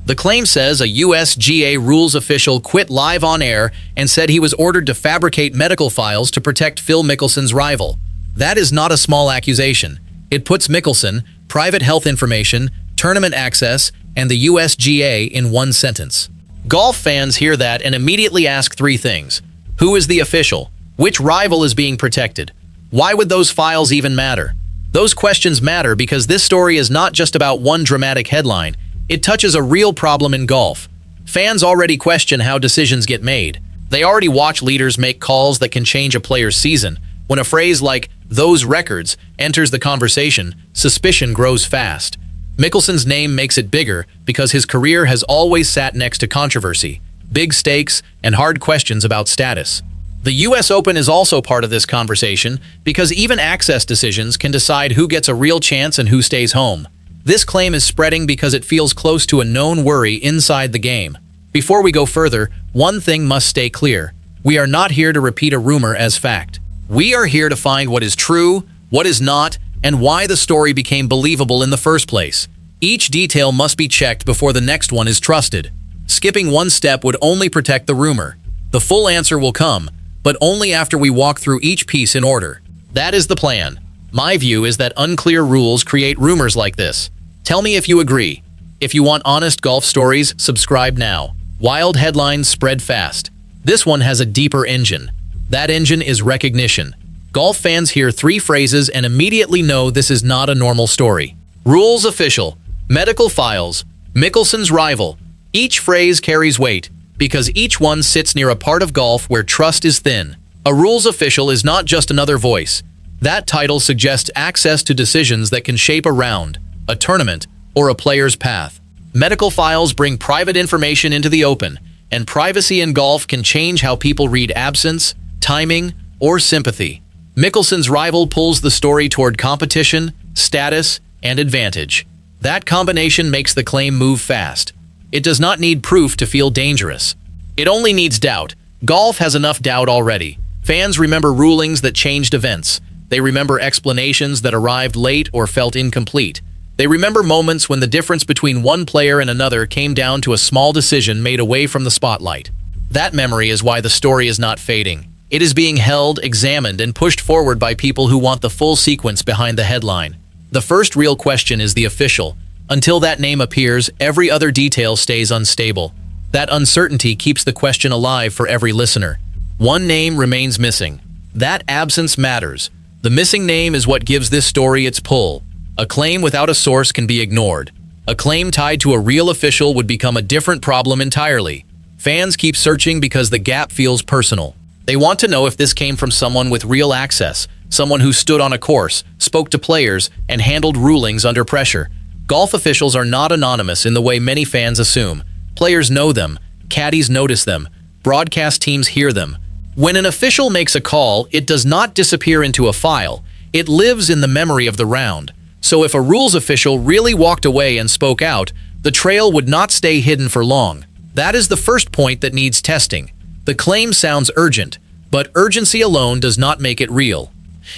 The claim says a USGA rules official quit live on air and said he was ordered to fabricate medical files to protect Phil Mickelson's rival. That is not a small accusation. It puts Mickelson, private health information, tournament access, and the USGA in one sentence. Golf fans hear that and immediately ask three things. Who is the official? Which rival is being protected? Why would those files even matter? Those questions matter because this story is not just about one dramatic headline. It touches a real problem in golf. Fans already question how decisions get made. They already watch leaders make calls that can change a player's season. When a phrase like, "those records," enters the conversation, suspicion grows fast. Mickelson's name makes it bigger because his career has always sat next to controversy, big stakes, and hard questions about status. The US Open is also part of this conversation because even access decisions can decide who gets a real chance and who stays home. This claim is spreading because it feels close to a known worry inside the game. Before we go further, one thing must stay clear. We are not here to repeat a rumor as fact. We are here to find what is true, what is not, and why the story became believable in the first place. Each detail must be checked before the next one is trusted. Skipping one step would only protect the rumor. The full answer will come, but only after we walk through each piece in order. That is the plan. My view is that unclear rules create rumors like this. Tell me if you agree. If you want honest golf stories, subscribe now. Wild headlines spread fast. This one has a deeper engine. That engine is recognition. Golf fans hear three phrases and immediately know this is not a normal story. Rules official, medical files, Mickelson's rival. Each phrase carries weight because each one sits near a part of golf where trust is thin. A rules official is not just another voice. That title suggests access to decisions that can shape a round, a tournament, or a player's path. Medical files bring private information into the open, and privacy in golf can change how people read absence, timing, or sympathy. Mickelson's rival pulls the story toward competition, status, and advantage. That combination makes the claim move fast. It does not need proof to feel dangerous. It only needs doubt. Golf has enough doubt already. Fans remember rulings that changed events. They remember explanations that arrived late or felt incomplete. They remember moments when the difference between one player and another came down to a small decision made away from the spotlight. That memory is why the story is not fading. It is being held, examined, and pushed forward by people who want the full sequence behind the headline. The first real question is the official. Until that name appears, every other detail stays unstable. That uncertainty keeps the question alive for every listener. One name remains missing. That absence matters. The missing name is what gives this story its pull. A claim without a source can be ignored. A claim tied to a real official would become a different problem entirely. Fans keep searching because the gap feels personal. They want to know if this came from someone with real access, someone who stood on a course, spoke to players, and handled rulings under pressure. Golf officials are not anonymous in the way many fans assume. Players know them, caddies notice them, broadcast teams hear them. When an official makes a call, it does not disappear into a file. It lives in the memory of the round. So if a rules official really walked away and spoke out, the trail would not stay hidden for long. That is the first point that needs testing. The claim sounds urgent, but urgency alone does not make it real.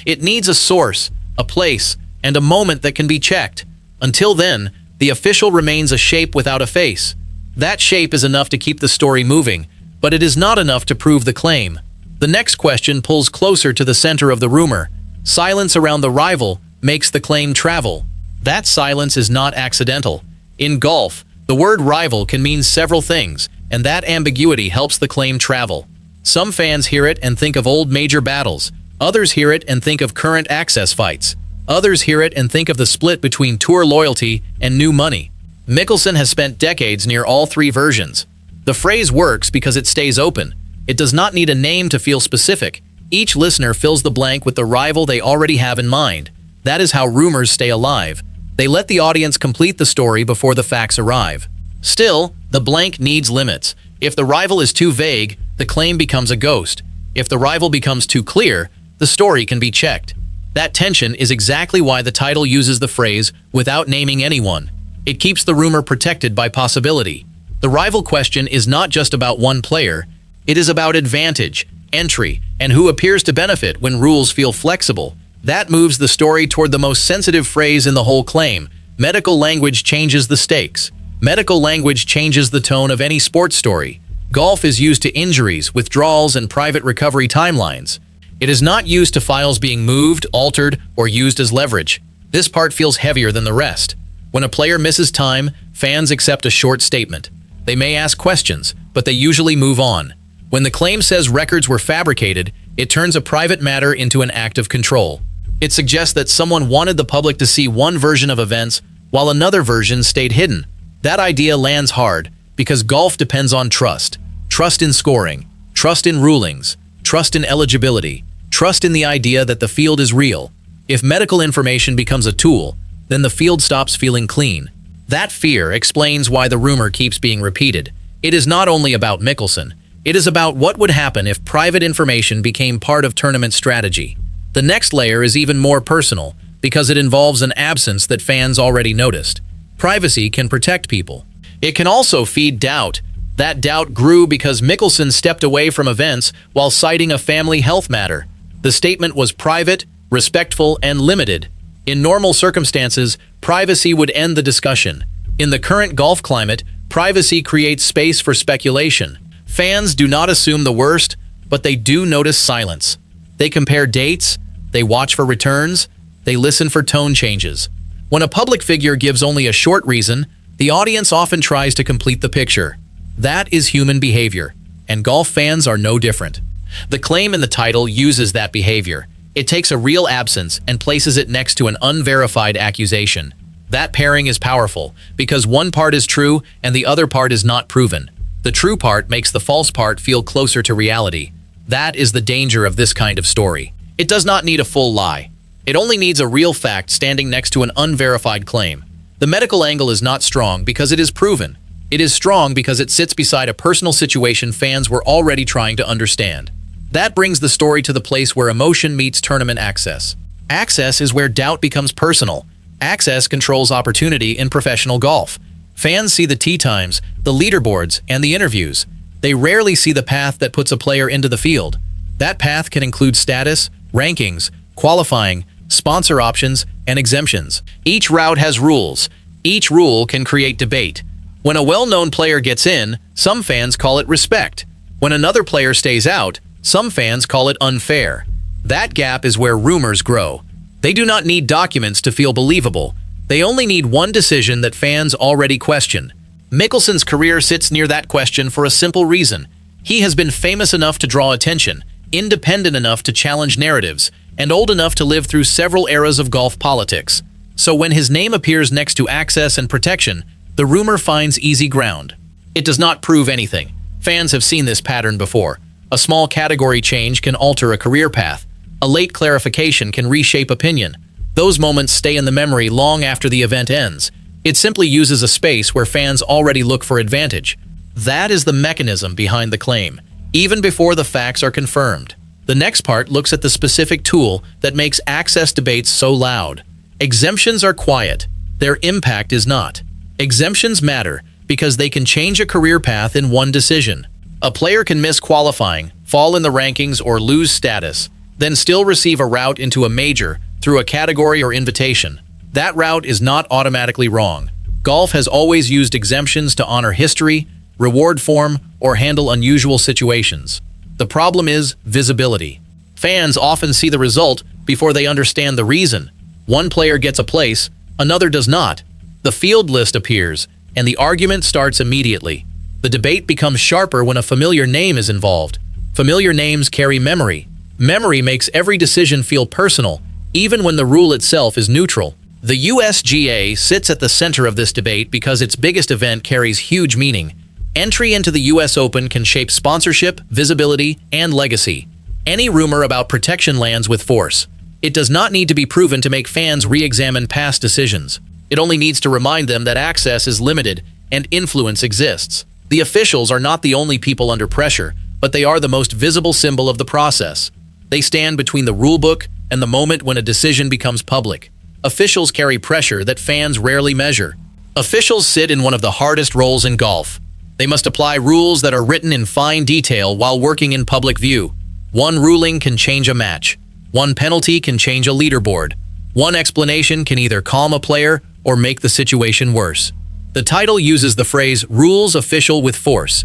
It needs a source, a place, and a moment that can be checked. Until then, the official remains a shape without a face. That shape is enough to keep the story moving, but it is not enough to prove the claim. The next question pulls closer to the center of the rumor. Silence around the rival makes the claim travel. That silence is not accidental. In golf, the word rival can mean several things, and that ambiguity helps the claim travel. Some fans hear it and think of old major battles. Others hear it and think of current access fights. Others hear it and think of the split between tour loyalty and new money. Mickelson has spent decades near all three versions. The phrase works because it stays open. It does not need a name to feel specific. Each listener fills the blank with the rival they already have in mind. That is how rumors stay alive. They let the audience complete the story before the facts arrive. Still, the blank needs limits. If the rival is too vague, the claim becomes a ghost. If the rival becomes too clear, the story can be checked. That tension is exactly why the title uses the phrase without naming anyone. It keeps the rumor protected by possibility. The rival question is not just about one player. It is about advantage, entry, and who appears to benefit when rules feel flexible. That moves the story toward the most sensitive phrase in the whole claim. Medical language changes the stakes. Medical language changes the tone of any sports story. Golf is used to injuries, withdrawals, and private recovery timelines. It is not used to files being moved, altered, or used as leverage. This part feels heavier than the rest. When a player misses time, fans accept a short statement. They may ask questions, but they usually move on. When the claim says records were fabricated, it turns a private matter into an act of control. It suggests that someone wanted the public to see one version of events while another version stayed hidden. That idea lands hard because golf depends on trust. Trust in scoring, trust in rulings, trust in eligibility, trust in the idea that the field is real. If medical information becomes a tool, then the field stops feeling clean. That fear explains why the rumor keeps being repeated. It is not only about Mickelson. It is about what would happen if private information became part of tournament strategy. The next layer is even more personal because it involves an absence that fans already noticed. Privacy can protect people. It can also feed doubt. That doubt grew because Mickelson stepped away from events while citing a family health matter. The statement was private, respectful, and limited. In normal circumstances, privacy would end the discussion. In the current golf climate, privacy creates space for speculation. Fans do not assume the worst, but they do notice silence. They compare dates, they watch for returns, they listen for tone changes. When a public figure gives only a short reason, the audience often tries to complete the picture. That is human behavior, and golf fans are no different. The claim in the title uses that behavior. It takes a real absence and places it next to an unverified accusation. That pairing is powerful because one part is true and the other part is not proven. The true part makes the false part feel closer to reality. That is the danger of this kind of story. It does not need a full lie. It only needs a real fact standing next to an unverified claim. The medical angle is not strong because it is proven. It is strong because it sits beside a personal situation fans were already trying to understand. That brings the story to the place where emotion meets tournament access. Access is where doubt becomes personal. Access controls opportunity in professional golf. Fans see the tee times, the leaderboards, and the interviews. They rarely see the path that puts a player into the field. That path can include status, rankings, qualifying, sponsor options, and exemptions. Each route has rules. Each rule can create debate. When a well-known player gets in, some fans call it respect. When another player stays out, some fans call it unfair. That gap is where rumors grow. They do not need documents to feel believable. They only need one decision that fans already question. Mickelson's career sits near that question for a simple reason. He has been famous enough to draw attention, independent enough to challenge narratives, and old enough to live through several eras of golf politics. So when his name appears next to access and protection, the rumor finds easy ground. It does not prove anything. Fans have seen this pattern before. A small category change can alter a career path. A late clarification can reshape opinion. Those moments stay in the memory long after the event ends. It simply uses a space where fans already look for advantage. That is the mechanism behind the claim, even before the facts are confirmed. The next part looks at the specific tool that makes access debates so loud. Exemptions are quiet. Their impact is not. Exemptions matter because they can change a career path in one decision. A player can miss qualifying, fall in the rankings, or lose status, then still receive a route into a major through a category or invitation. That route is not automatically wrong. Golf has always used exemptions to honor history, reward form, or handle unusual situations. The problem is visibility. Fans often see the result before they understand the reason. One player gets a place, another does not. The field list appears, and the argument starts immediately. The debate becomes sharper when a familiar name is involved. Familiar names carry memory. Memory makes every decision feel personal, even when the rule itself is neutral. The USGA sits at the center of this debate because its biggest event carries huge meaning. Entry into the US Open can shape sponsorship, visibility, and legacy. Any rumor about protection lands with force. It does not need to be proven to make fans re-examine past decisions. It only needs to remind them that access is limited and influence exists. The officials are not the only people under pressure, but they are the most visible symbol of the process. They stand between the rulebook and the moment when a decision becomes public. Officials carry pressure that fans rarely measure. Officials sit in one of the hardest roles in golf. They must apply rules that are written in fine detail while working in public view. One ruling can change a match. One penalty can change a leaderboard. One explanation can either calm a player or make the situation worse. The title uses the phrase rules official with force.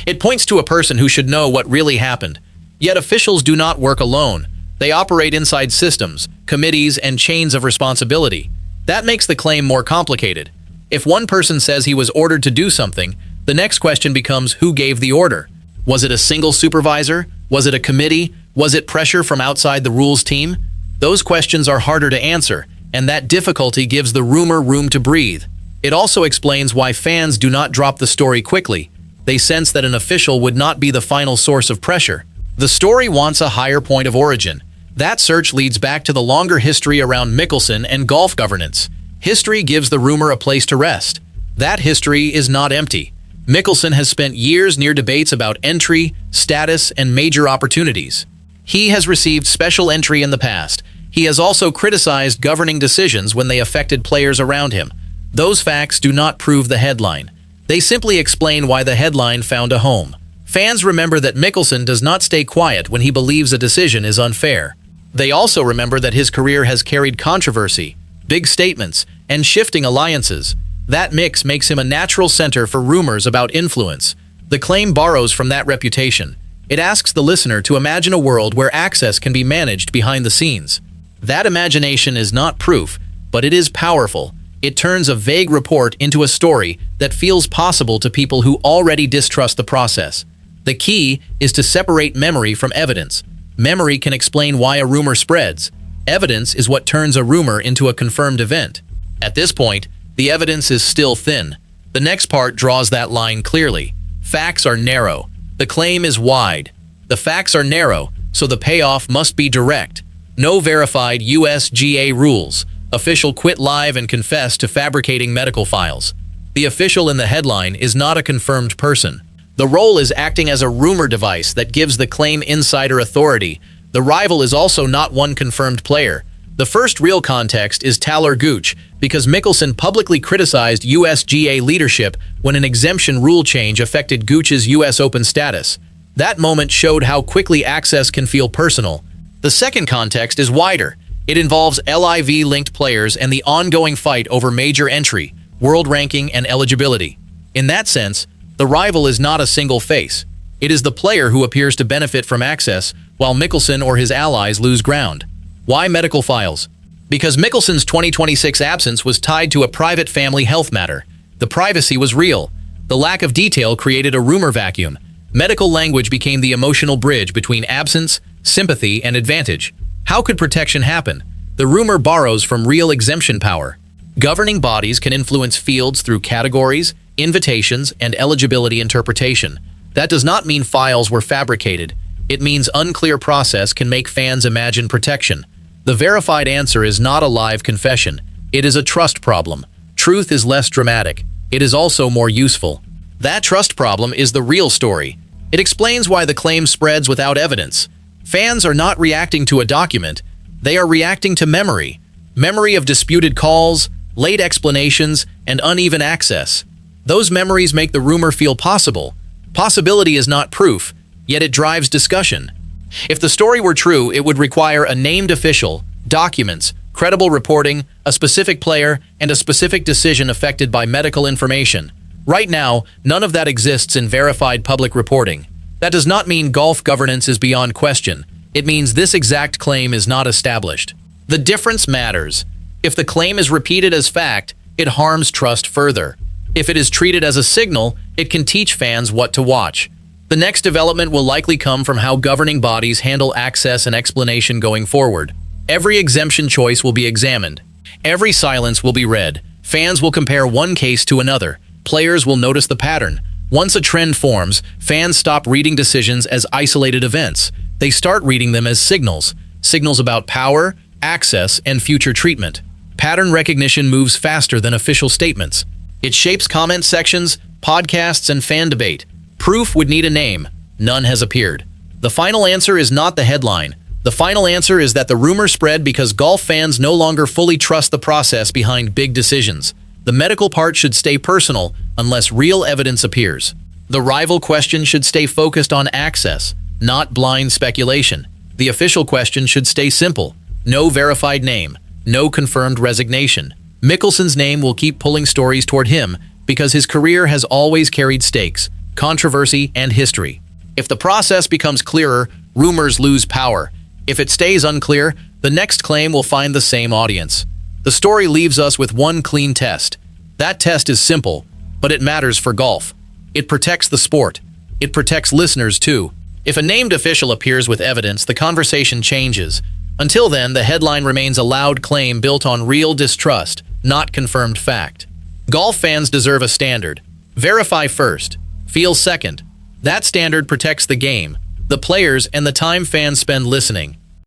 It points to a person who should know what really happened. Yet officials do not work alone. They operate inside systems, committees, and chains of responsibility. That makes the claim more complicated. If one person says he was ordered to do something, the next question becomes who gave the order? Was it a single supervisor? Was it a committee? Was it pressure from outside the rules team? Those questions are harder to answer, and that difficulty gives the rumor room to breathe. It also explains why fans do not drop the story quickly. They sense that an official would not be the final source of pressure. The story wants a higher point of origin. That search leads back to the longer history around Mickelson and golf governance. History gives the rumor a place to rest. That history is not empty. Mickelson has spent years near debates about entry, status, and major opportunities. He has received special entry in the past. He has also criticized governing decisions when they affected players around him. Those facts do not prove the headline. They simply explain why the headline found a home. Fans remember that Mickelson does not stay quiet when he believes a decision is unfair. They also remember that his career has carried controversy, big statements, and shifting alliances. That mix makes him a natural center for rumors about influence. The claim borrows from that reputation. It asks the listener to imagine a world where access can be managed behind the scenes. That imagination is not proof, but it is powerful. It turns a vague report into a story that feels possible to people who already distrust the process. The key is to separate memory from evidence. Memory can explain why a rumor spreads. Evidence is what turns a rumor into a confirmed event. At this point, the evidence is still thin. The next part draws that line clearly. Facts are narrow. The claim is wide. The facts are narrow, so the payoff must be direct. No verified USGA rules. Official quit live and confess to fabricating medical files. The official in the headline is not a confirmed person. The role is acting as a rumor device that gives the claim insider authority. The rival is also not one confirmed player. The first real context is Talor Gooch, because Mickelson publicly criticized USGA leadership when an exemption rule change affected Gooch's US Open status. That moment showed how quickly access can feel personal. The second context is wider. It involves LIV-linked players and the ongoing fight over major entry, world ranking, and eligibility. In that sense, the rival is not a single face. It is the player who appears to benefit from access, while Mickelson or his allies lose ground. Why medical files? Because Mickelson's 2026 absence was tied to a private family health matter. The privacy was real. The lack of detail created a rumor vacuum. Medical language became the emotional bridge between absence, sympathy, and advantage. How could protection happen? The rumor borrows from real exemption power. Governing bodies can influence fields through categories, invitations, and eligibility interpretation. That does not mean files were fabricated. It means unclear process can make fans imagine protection. The verified answer is not a live confession. It is a trust problem. Truth is less dramatic. It is also more useful. That trust problem is the real story. It explains why the claim spreads without evidence. Fans are not reacting to a document. They are reacting to memory. Memory of disputed calls, late explanations, and uneven access. Those memories make the rumor feel possible. Possibility is not proof, yet it drives discussion. If the story were true, it would require a named official, documents, credible reporting, a specific player, and a specific decision affected by medical information. Right now, none of that exists in verified public reporting. That does not mean golf governance is beyond question. It means this exact claim is not established. The difference matters. If the claim is repeated as fact, it harms trust further. If it is treated as a signal, it can teach fans what to watch. The next development will likely come from how governing bodies handle access and explanation going forward. Every exemption choice will be examined. Every silence will be read. Fans will compare one case to another. Players will notice the pattern. Once a trend forms, fans stop reading decisions as isolated events. They start reading them as signals. Signals about power, access, and future treatment. Pattern recognition moves faster than official statements. It shapes comment sections, podcasts, and fan debate. Proof would need a name. None has appeared. The final answer is not the headline. The final answer is that the rumor spread because golf fans no longer fully trust the process behind big decisions. The medical part should stay personal unless real evidence appears. The rival question should stay focused on access, not blind speculation. The official question should stay simple. No verified name. No confirmed resignation. Mickelson's name will keep pulling stories toward him, because his career has always carried stakes, controversy, and history. If the process becomes clearer, rumors lose power. If it stays unclear, the next claim will find the same audience. The story leaves us with one clean test. That test is simple, but it matters for golf. It protects the sport. It protects listeners too. If a named official appears with evidence, the conversation changes. Until then, the headline remains a loud claim built on real distrust, not confirmed fact. Golf fans deserve a standard. Verify first. Feel second. That standard protects the game, the players, and the time fans spend listening.